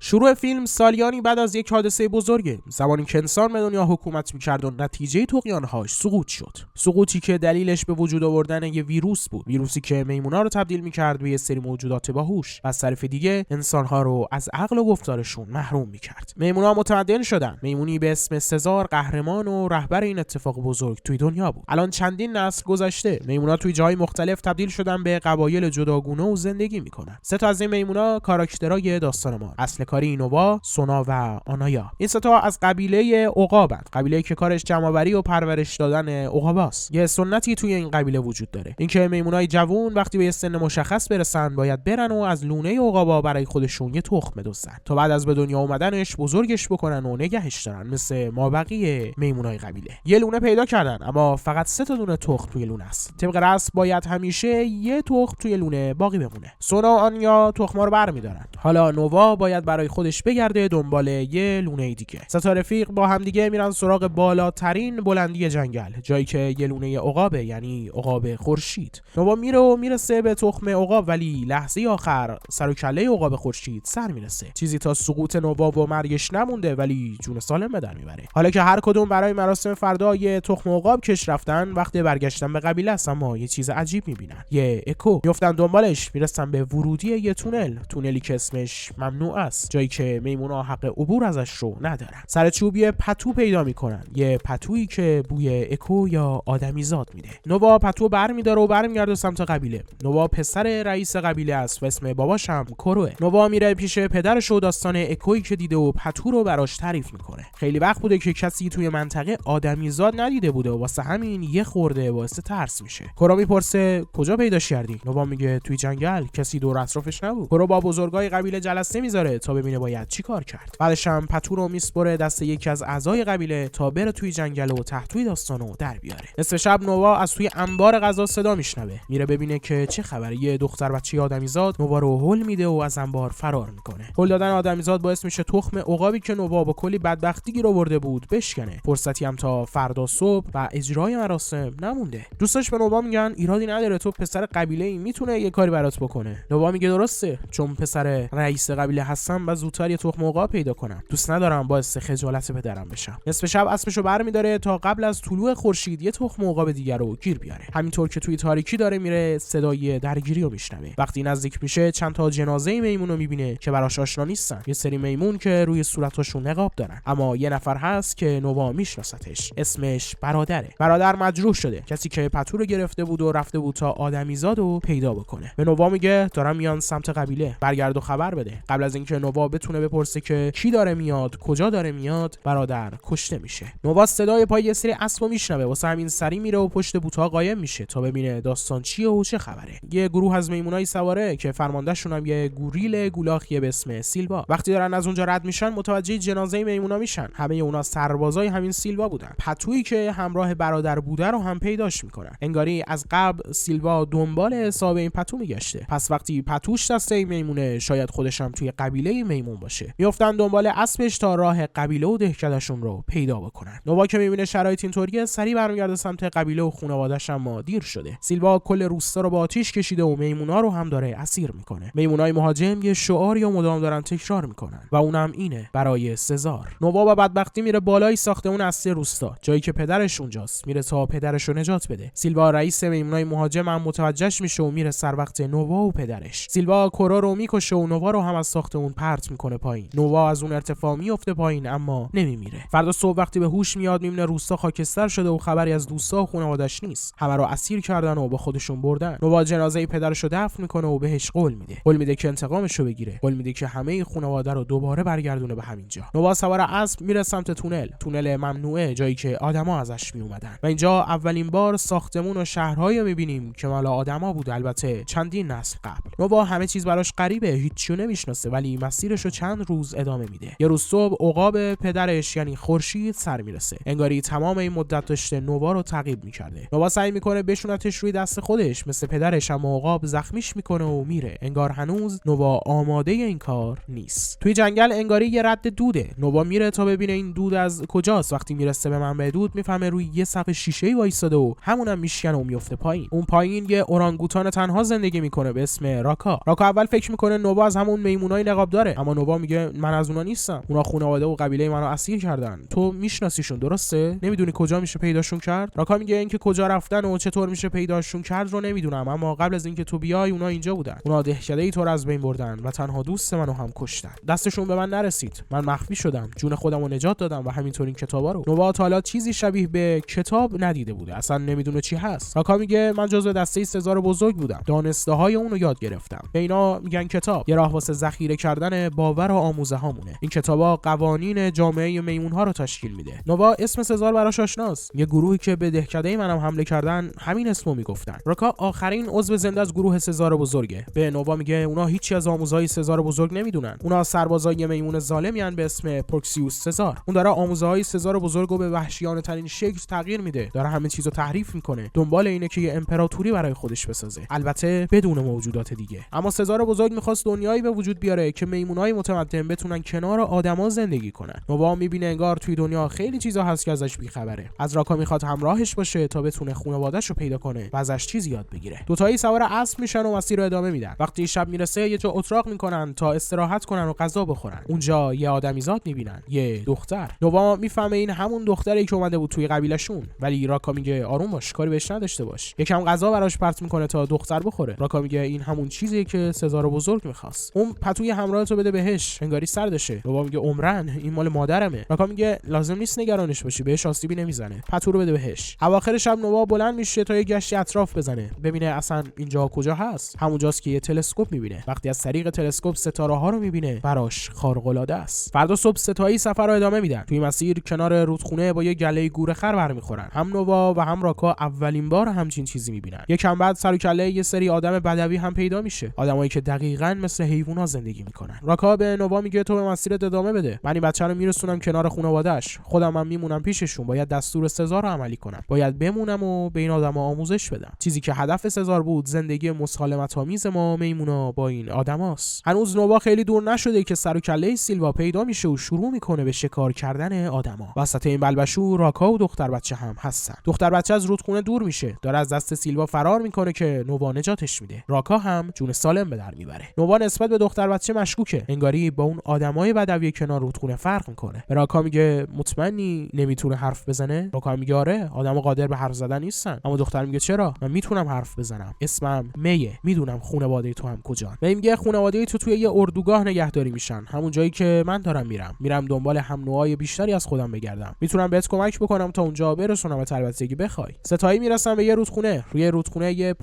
شروع فیلم سالیانی بعد از یک حادثه بزرگه، زمانی که انسان به دنیا حکومت می‌کرد و نتیجه طغیان‌هاش سقوط شد. سقوطی که دلیلش به وجود آوردن یه ویروس بود، ویروسی که میمونا رو تبدیل می‌کرد به یه سری موجودات باهوش و از طرف دیگه انسان‌ها رو از عقل و گفتارشون محروم می‌کرد. میمونا متمدن شدن. میمونی به اسم سزار قهرمان و رهبر این اتفاق بزرگ توی دنیا بود. الان چندین نسل گذشته، میمونا توی جاهای مختلف تبدیل شدن به قبایل جداگونه و زندگی می‌کنن. سه تا از این میمونا کاراکترای داستان ما: اصل کاری نووا، سونا و آنایا. این سه تا از قبیله عقابند، قبیله‌ای که کارش جمع‌آوری و پرورش دادن عقاباست. یه سنتی توی این قبیله وجود داره، اینکه میمونای جوون وقتی به یه سن مشخص برسن باید برن و از لونه عقابا برای خودشون یه تخم بدوزن تا بعد از به دنیا اومدنش بزرگش بکنن و نگهش دارن، مثل مابقی میمونای قبیله. یه لونه پیدا کردن اما فقط 3 تا دونه تخم توی لونه است. طبق رسم باید همیشه یه تخم توی لونه باقی بمونه. سونا و آنیا تخما رو برمی‌دارن. حالا نووا باید برای خودش بگرده دنبال یه لونه دیگه. سه تا رفیق با هم دیگه میرن سراغ بالاترین بلندی جنگل، جایی که یه لونه عقابه، یعنی عقاب خورشید. نووا میره و میرسه به تخم عقاب، ولی لحظه آخر سر و کله عقاب خورشید سر میرسه. چیزی تا سقوط نووا و مرگش نمونده، ولی جون سالم به در میبره. حالا که هر کدوم برای مراسم فردا یه تخم عقاب کش رفتن، وقتی برگشتن به قبیله است اما یه چیز عجیب میبینن. یه اکو. میافتن دنبالش، میرسن به ورودی یه تونلی که اسمش ممنوع است، جایی که میمونا حق عبور ازش رو ندارن. سر چوبی پتو پیدا میکنن، یه پتویی که بوی اکو یا آدمیزاد میده. نووا پتو برمیداره و برمیگرده سمت قبیله. نووا پسر رئیس قبیله است و اسم باباش هم کوروه. نووا میره پیش پدرش و داستان اکویی که دیده و پتو رو براش تعریف میکنه. خیلی وقت بوده که کسی توی منطقه آدمیزاد ندیده بوده و واسه همین یه خورده باعث ترس میشه. کورو میپرسه کجا پیداش کردی؟ نووا میگه توی جنگل، کسی دور اطرافش نبود. کورو با بزرگای قبیله جلسه میذاره تا ببینه باید چی کار کرد. بعدش هم پتو رو میسپره دست یکی از اعضای قبیله تا بره توی جنگل و تحتوی داستانو در بیاره. نصف شب نووا از توی انبار غذا صدا میشنوه. میره ببینه که چه خبره. یه دختر بچه آدمیزاد نووا رو هول میده و از انبار فرار میکنه. هول دادن آدمیزاد باعث میشه تخم عقابی که نووا با کلی بدبختی گیر آورده بود بشکنه. فرصتی هم تا فردا صبح و اجرای مراسم نمونده. دوستاش به نووا میگن ایرادی نداره، تو پسر قبیله ای میتونه یه کاری برات بکنه. نووا میگه درسته، چون پسر رئیس قبیله هستم و زودتر یه تخم عقاب پیدا کنم. دوست ندارم باعث خجالت پدرم بشم. نصف شب اسبشو برمی‌داره تا قبل از طلوع خورشید یه تخم عقاب دیگر رو گیر بیاره. همینطور که توی تاریکی داره میره صدای درگیری رو میشنوه. وقتی نزدیک میشه چند تا جنازه میمون رو میبینه که براش آشنا نیستن. یه سری میمون که روی صورتاشون نقاب دارن، اما یه نفر هست که نووا میشناستش. اسمش برادره. برادر مجروح شده، کسی که پتو رو گرفته بود و رفته بود تا آدمیزاد رو پیدا بکنه. به نووا میگه دارن میان سمت قبیله، برگرد و خبر بده. قبل از اینکه نووا بتونه بپرسه که کی داره میاد، کجا داره میاد، برادر کشته میشه. نووا صدای پای یه سری اسبو میشنوه، واسه همین سری میره و پشت بوت‌ها قایم میشه تا ببینه داستان چیه و چه خبره. یه گروه از میمونای سواره که فرماندهشون هم یه گوریل گولاخیه به اسم سیلوا. وقتی دارن از اونجا رد میشن متوجه جنازه میمونا میشن. همه اونا سربازای همین سیلوا بودن. پتویی که همراه برادر بوده رو هم پیداش میکنن. انگاری از قبل سیلوا دنبال حساب این پتو میگشته. پس وقتی پتوش دست این میمونه، شاید خودش هم توی قبیله میمون باشه. میافتن دنبال اسبش تا راه قبیله و دهکدهشون رو پیدا بکنن. نووا که میبینه شرایط اینطوریه، سریع برمیگرده سمت قبیله و خانواده‌اش، اما دیر شده. سیلوا کل روستا رو با آتیش کشیده و میمونا رو هم داره اسیر میکنه. میمونای مهاجم یه شعاری رو مدام دارن تکرار میکنن و اونم اینه: برای سزار. نووا با بدبختی میره بالای ساختمون اصلی روستا، جایی که پدرش اونجاست. میره تا پدرش رو نجات بده. سیلوا رئیس میمونای مهاجم هم متوجهش میشه و میره سر وقت نووا و پدرش. سیلوا کورو رو میکشه و نووا رو هم از ساختمون پرت میکنه پایین. نووا از اون ارتفاع میفته پایین اما نمیمیره. فردا صبح وقتی به هوش میاد میبینه روستا خاکستر شده و خبری از دوستا و خانواده‌اش نیست. همه رو اسیر کردن و با خودشون بردن. نووا جنازه پدرش رو دفن میکنه و بهش قول میده که انتقامش رو بگیره. قول میده که همه خانواده رو دوباره برگردونه به همین جا. نووا سوار اسب میره سمت تونل ممنوعه، جایی که آدما ازش میومدن. و اینجا اولین بار ساختمون و شهرهایی میبینیم که مال آدما بود، البته چندین نسل قبل. نووا همه چیز براش غریبه، هیچیو نمیشناسه، ولی مسیرش رو چند روز ادامه میده. یه روز صبح عقاب پدرش یعنی خورشید سر میرسه. انگاری تمام این مدت داشته نووا رو تعقیب میکرده. نووا سعی میکنه بشونتش روی دست خودش مثل پدرش، اما عقاب زخمیش میکنه و میره. انگار هنوز نووا آماده این کار نیست. توی جنگل انگاری یه رد دوده. نووا میره تا ببینه این دود از کجاست. وقتی میرسه به منبع دود میفهمه روی یه سقف شیشه‌ای وایساده و همونم میشکنه و میفته پایین. اون پایین یه اورانگوتان تنها زندگی میکنه به اسم راکا. اول فکر میکنه نووا از همون میمونای نقابداره، منه. اما نووا میگه من از اونا نیستم، اونا خانواده و قبیله منو اسیر کردن. تو میشناسیشون درسته؟ نمیدونی کجا میشه پیداشون کرد؟ راکا میگه اینکه کجا رفتن و چطور میشه پیداشون کرد رو نمیدونم، اما قبل از اینکه تو بیای اونا اینجا بودن. اونا دهشته‌ای تو رو از بین بردن و تنها دوست منو هم کشتن. دستشون به من نرسید. من مخفی شدم، جون خودمو نجات دادم و همینطور این کتابا رو. نووا حالا چیزی شبیه به کتاب ندیده بوده، اصلا نمیدونه چی هست. راکا میگه من جزو دسته سزار بزرگ بودم، دانسته های اون رو یاد گرفتم. به اینا میگن کتاب، یه راه واسه ذخیره کردن باور و آموزه هامونه. این کتابا قوانین جامعه میمون ها رو تشکیل میده. نووا اسم سزار براش آشناست، یه گروهی که به دهکده منم حمله کردن همین اسمو میگفتن. راکا آخرین عضو زنده از گروه سزار بزرگه. به نووا میگه اونا هیچی از آموزهای سزار بزرگ نمیدونن، اونا سربازای میمون ظالمیان به اسم پروکسیوس سزار. اون داره آموزهای سزار بزرگو به وحشیانه ترین شکل تغییر میده، داره همه چیزو تحریف میکنه، دنبال اینه که یه امپراتوری برای خودش بسازه، البته بدون موجودات دیگه. اما سزار بزرگ میخواست دنیایی به وجود بیاره که میمونای متمدن بتونن کنار آدما زندگی کنن. نووا میبینه انگار توی دنیا خیلی چیزا هست که ازش بیخبره. از راکا میخواد همراهش باشه تا بتونه خانواده‌شو پیدا کنه و ازش چیزی یاد بگیره. دوتایی سوار اسب میشن و مسیر رو ادامه میدن. وقتی شب میرسه یه جا اتراق میکنن تا استراحت کنن و غذا بخورن. اونجا یه آدمیزاد میبینن، یه دختر. نووا میفهمه این همون دختری که اومده بود توی قبیله‌شون، ولی راکا میگه آروم باش، کاری بهش نداشته باش. یکم غذا براش پرت میکنه تا دختر بخوره. راکا میگه این همون چیزیه که سزار بزرگ میخواست. اون پتوی همراهتو بده بهش، انگاری سردشه. نووا میگه عمرن این مال مادرمه. راکا میگه لازم نیست نگرانش باشی، بهش آسیبی نمیزنه، پتو رو بده بهش. اواخر شب نووا بلند میشه تا یه گشتی اطراف بزنه، ببینه اصلا اینجا کجا هست. همونجاست که یه تلسکوپ میبینه. وقتی از طریق تلسکوپ ستاره ها رو میبینه براش خارق العاده است. فردا صبح ستایی سفر رو ادامه میدن. توی مسیر کنار رودخونه با یه گله گورخر برمیخورن. هم نووا و هم راکا اولین بار همچین چیزی میبینن. یکم بعد سر و کله یه سری آدم بدوی هم پیدا میشه، آدمایی که دقیقاً مثل حیونا زندگی میکنن. راکا به نووا میگه تو به مسیرت ادامه بده، من این بچه رو میرسونم کنار خانواده‌اش، خودم هم میمونم پیششون، باید دستور سزار رو عملی کنم، باید بمونم و به این آدما آموزش بدم. چیزی که هدف سزار بود زندگی مسالمت‌آمیز ما میمونا با این آدماست. هنوز نووا خیلی دور نشده که سر و کله سیلوا پیدا میشه و شروع میکنه به شکار کردن آدما. وسط این بلبشو راکا و دختر بچه هم هستن. دختر بچه از رودخونه دور میشه، داره از دست سیلوا فرار میکنه که نووا نجاتش میده. راکا هم جون سالم به در میبره. نووا نسبت به دختر بچه مشکوکه، انگاری با اون آدمای بدوی کنار رودخونه فرق میکنه. راکا میگه مطمئنی نمیتونه حرف بزنه؟ راکا میگه آره، آدما قادر به حرف زدن نیستن. اما دختر میگه چرا؟ من میتونم حرف بزنم، اسمم میه، میدونم خانواده تو هم کجان. میگه خانواده تو توی یه اردوگاه نگهداری میشن، همون جایی که من دارم میرم دنبال هم نوعای بیشتری از خودم بگردم. میتونم بهت کمک بکنم تا اونجا برسونم، البته اگه بخوای. ستایی میرسن به یه رودخونه، روی رودخونه یه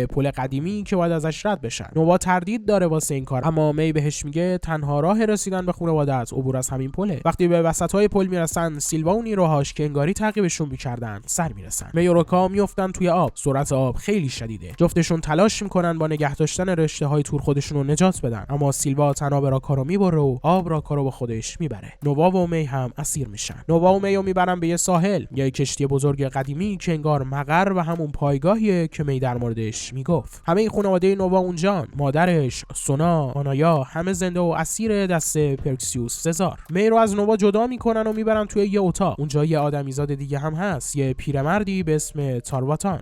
پل قدیمی که باید ازش رد بشن. نووا تردید داره واسه این کار، اما می بهش میگه تنها راه رسیدن به خانواده‌ات عبور از همین پله. وقتی به وسطای پل میرسن، سیلوا و نیروهاش که انگاری تعقیبشون میکردن سر میرسن. می و راکا میافتن توی آب. سرعت آب خیلی شدیده. جفتشون تلاش میکنن با نگه داشتن رشته‌های تور خودشون رو نجات بدن، اما سیلوا تناب راکا رو میبره و آب راکا رو با خودش میبره. نووا و می هم اسیر میشن. نووا و می رو میبرن به یه ساحل، یه کشتی بزرگ قدیمی که انگار مقر و همون پایگاهیه که می در موردش میگفت. همه این خانواده نووا اونجان، مادرش، سونا، آنایا، همه زنده و اسیر دست پروکسیوس سزار. می رو از نووا جدا میکنن و میبرن توی یه اتاق. اونجا یه آدمیزاد دیگه هم هست، یه پیرمردی به اسم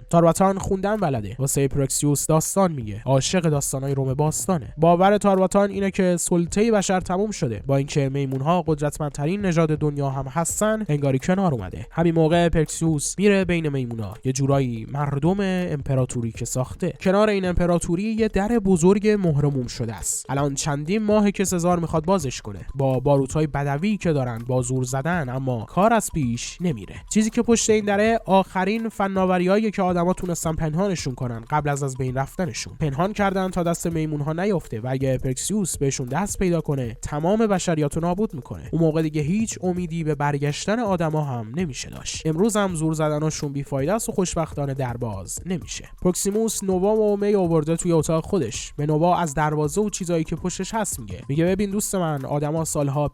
تارواتان خوندن بلده، واسه پروکسیوس داستان میگه، عاشق داستانای روم باستانه. باور تارواتان اینه که سلطه بشر تموم شده، با اینکه میمونها قدرتمندترین نژاد دنیا هم هستن، انگاری کنار اومده. همین موقع پروکسیوس میره بین میمونا، یه جورایی مردم امپراتوری که ساخته. کنار این امپراتوری یه در بزرگ مهرموم شده است. الان چندین ماهه که سزار میخواد بازش کنه، با باروتای بدوی که دارن با زور زدن، اما کار از پیش نمیره. چیزی که پشت این دره آخرین فناوریایی که آدما تونستن پنهانشون کنن قبل از بین رفتنشون. پنهان کردن تا دست میمونها نیفته و اگه پروکسیوس بهشون دست پیدا کنه تمام بشریات رو نابود میکنه. اون موقع دیگه هیچ امیدی به برگشتن آدما هم نمیشه داشت. امروز هم زور زدناشون بیفایده است و خوشبختانه درباز نمیشه. پروکسیموس نووا و می آورده توی اتاق خودش. به نووا از دروازه و چیزایی که پشتش هست میگه ببین دوست من، آدما سالها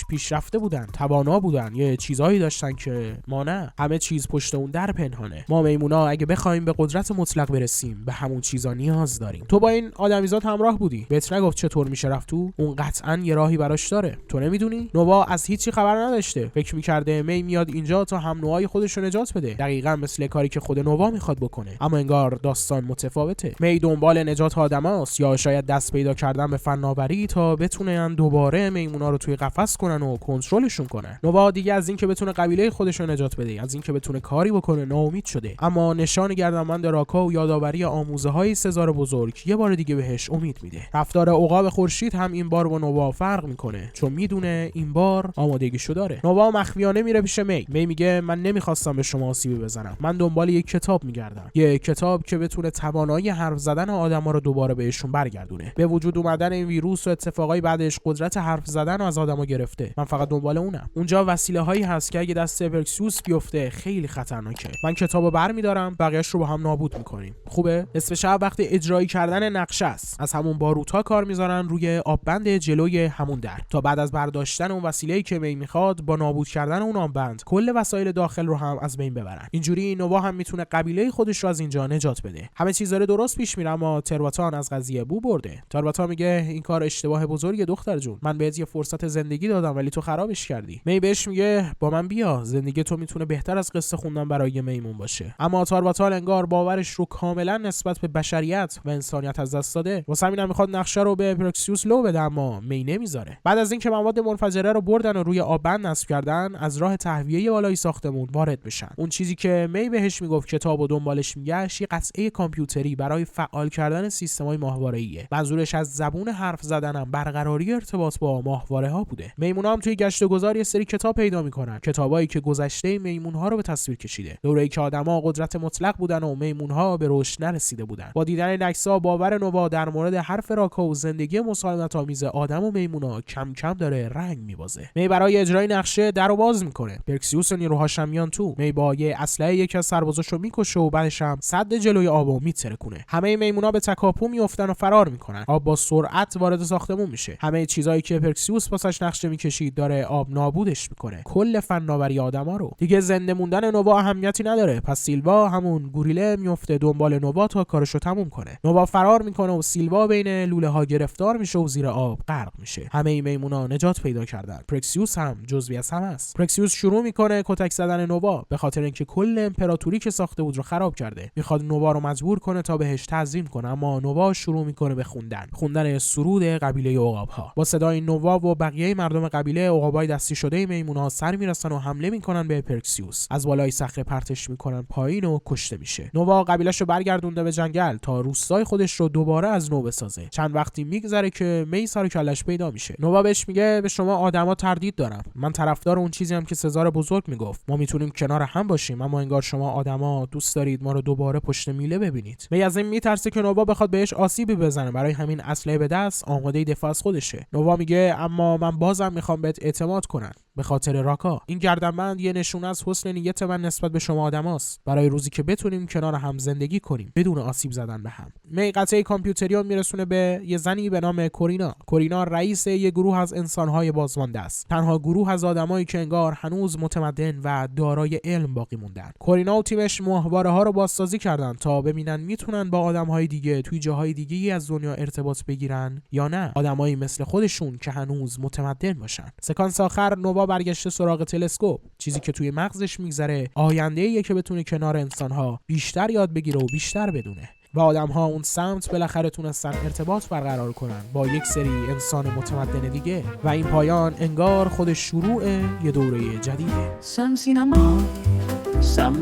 پیشرفته بودن، توانا بودن، یه چیزایی داشتن که ما نه. همه چیز پشت اون در پنهانه. ما میمونا اگه بخوایم به قدرت مطلق برسیم به همون چیزا نیاز داریم. تو با این آدمیزاد همراه بودی، بهت نگفت چطور میشه رفت تو؟ اون قطعاً یه راهی براش داره، تو نمیدونی؟ نووا از هیچی خبر نداشته، فکر میکرده می میاد اینجا تا هم نوعای خودش رو نجات بده، دقیقاً مثل کاری که خود نووا میخواد بکنه. اما انگار داستان متفاوته. می دنبال نجات آدماست، یا شاید دست پیدا کردن به فناوری تا تا بتونن دوباره میمونا رو توی قفس کنن و کنترلشون کنن. نووا دیگه از اینکه بتونه قبیله خودش رو نجات بده، از اینکه بتونه کاری بکنه ناامید شده. اما نشان گردنبند راکا و یادآوری آموزه‌های سزار بزرگ یه بار دیگه بهش امید میده. رفتار عقاب خورشید هم این بار با نووا فرق میکنه، چون میدونه این بار آمادگیشو داره. نووا مخفیانه میره پیش می میگه من نمیخواستم به شما آسیبی بزنم، من دنبال یک کتاب میگردم، یک کتاب که بتونه توانایی حرف زدن آدما رو دوباره بهشون برگردونه. به وجود اومدن این ویروس و اتفاقای بعدش قدرت حرف زدن از آدما گرفته، من فقط دنبال اونم. اونجا وسیله هایی هست که اگه دست پرکسیوس بیفته خیلی خطرناکه. من کتابو برمیدارم، بقیه‌اش رو با هم نابود میکنیم. خوبه؟ نصف شب وقتی اجرایی کردن نقشه است، از همون باروتا کار میذارن روی آببند جلوی همون در تا بعد از برداشتن اون وسیله‌ای که می میخواد با نابود کردن اون آببند کل وسایل داخل رو هم از بین ببرن. اینجوری نووا هم میتونه قبیله خودش رو از اینجا نجات بده. همه چیز داره درست پیش میره، اما ترواتان از قضیه بو برده. ترواتان میگه این کار اشتباه بزرگه دختر جون، من بهت یه فرصت زندگی دادم ولی تو خرابش کردی. می بهش میگه با من بیا، زندگی تو میتونه بهتر از قصه خوندن برای میمون باشه. اما ترواتان انگار باورش رو کاملا نسبت به بشریت و انسانیت از دست داده، واسه همین میخواد نقشه رو به پرکسیوس لو بده، اما می نمیذاره. بعد از اینکه مواد منفجره رو بردن و روی آببند نصب کردن، از راه تهویه بالای ساختمون وارد بشن. اون چیزی که می بهش میگفت کتاب و دنبالش میگشت، یه قطعه کامپیوتری برای فعال کردن سیستم‌های ماهواره‌ایه. منظورش از زبون حرف زدنم برقراری ارتباط با ماهواره‌ها بوده. میمونا هم توی گشت و گذار یه سری کتاب پیدا میکنن، کتابایی که گذشته میمون‌ها رو به تصویر کشیده. دوره‌ای که آدم‌ها قدرت مطلق بودن و میمون‌ها به رشد نرسیده بودن. با دیدن نکسا باور نووا در مورد حرف راکا و زندگی مسالمت‌آمیز آدم و میمونا کم کم داره رنگ می‌بازه. می برای اجرای نقشه درو باز میکنه. پرکسیوس و نیروهاش میان تو. می با یه اسلحه یکی از سربازاشو میکشه و بعدش هم سد جلوی آبو میترکونه. همه میمونا به تکاپو میافتن و فرار میکنن. آب با سرعت وارد ساختمون میشه. همه چیزایی که پرکسیوس واسش نقشه میکشید داره آب نابودش میکنه. کل فناوری آدما رو. دیگه زنده موندن نووا اهمیتی نداره. پس سیلوا همون گوریله میفته دنبال نووا تا کارشو تموم کنه. نووا فرار میکنه و سیلوا بین لوله ها گرفتار میشه و زیر آب غرق میشه. همه میمونا نجات پیدا کردن. پرکسیوس هم جزوی از همه است. پرکسیوس شروع میکنه کتک زدن نووا به خاطر اینکه کل امپراتوری که ساخته بود رو خراب کرده. میخواد نووا رو مجبور کنه تا بهش تعظیم کنه، اما نووا شروع میکنه به خوندن سرود قبیله عقاب‌ها. با صدای نووا و بقیه مردم قبیله، عقابای دستی شده میمونا سر میرسن و حمله میکنن به پرکسیوس. از بالای صخره پرتش میکنن پایین و کشته میشه. نووا قبیله‌شو برگردونده به جنگل تا روستای خودش رو دوباره از نو بسازه. چند وقتی میگذره که می سر کلش پیدا میشه. نووا بهش میگه به شما آدما تردید دارم. من طرفدار اون چیزی هم که سزار بزرگ میگفت. ما میتونیم کنار هم باشیم، اما انگار شما آدما دوست دارید ما رو دوباره پشت میله ببینید. می از این میترسه که نووا بخواد بهش آسیبی بزنه، برای همین اسلحه به دست آماده دفاع از خودشه. نووا میگه اما من بازم میخوام بهت اعتماد کنم به خاطر راکا. این گردنبند یه نشونه از حسن نیت من نسبت به شما آدماست، برای روزی که بتونیم کنار هم زندگی کنیم بدون آسیب زدن به هم. می قطعه کامپیوتریون میرسونه به یه زنی به نام کورینا. کورینا رئیس یه گروه از انسان‌های بازمانده است، تنها گروه از آدمایی که انگار هنوز متمدن و دارای علم باقی موندن. کورینا و تیمش ماهواره‌ها رو بازسازی کردن تا ببینن میتونن با آدم‌های دیگه توی جاهای دیگه‌ای از دنیا ارتباط بگیرن یا نه، آدمایی مثل خودشون که هنوز متمدن باشن. سکانس آخر نووا برگشته سراغ تلسکوپ. چیزی که توی مغزش میگذره آینده‌ایه که بتونه کنار انسان‌ها بیشتر یاد بگیره و بیشتر بدونه. و آدم‌ها اون سمت بالاخره تونستن ارتباط برقرار کنن با یک سری انسان متمدن دیگه و این پایان انگار خود شروع یه دوره جدیده. سم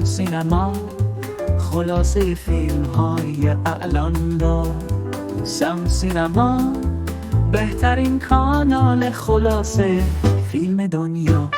سینما خلاصه فیلم‌های اعلان دار. سم سینما بهترین کانال خلاصه فیلم دنیا.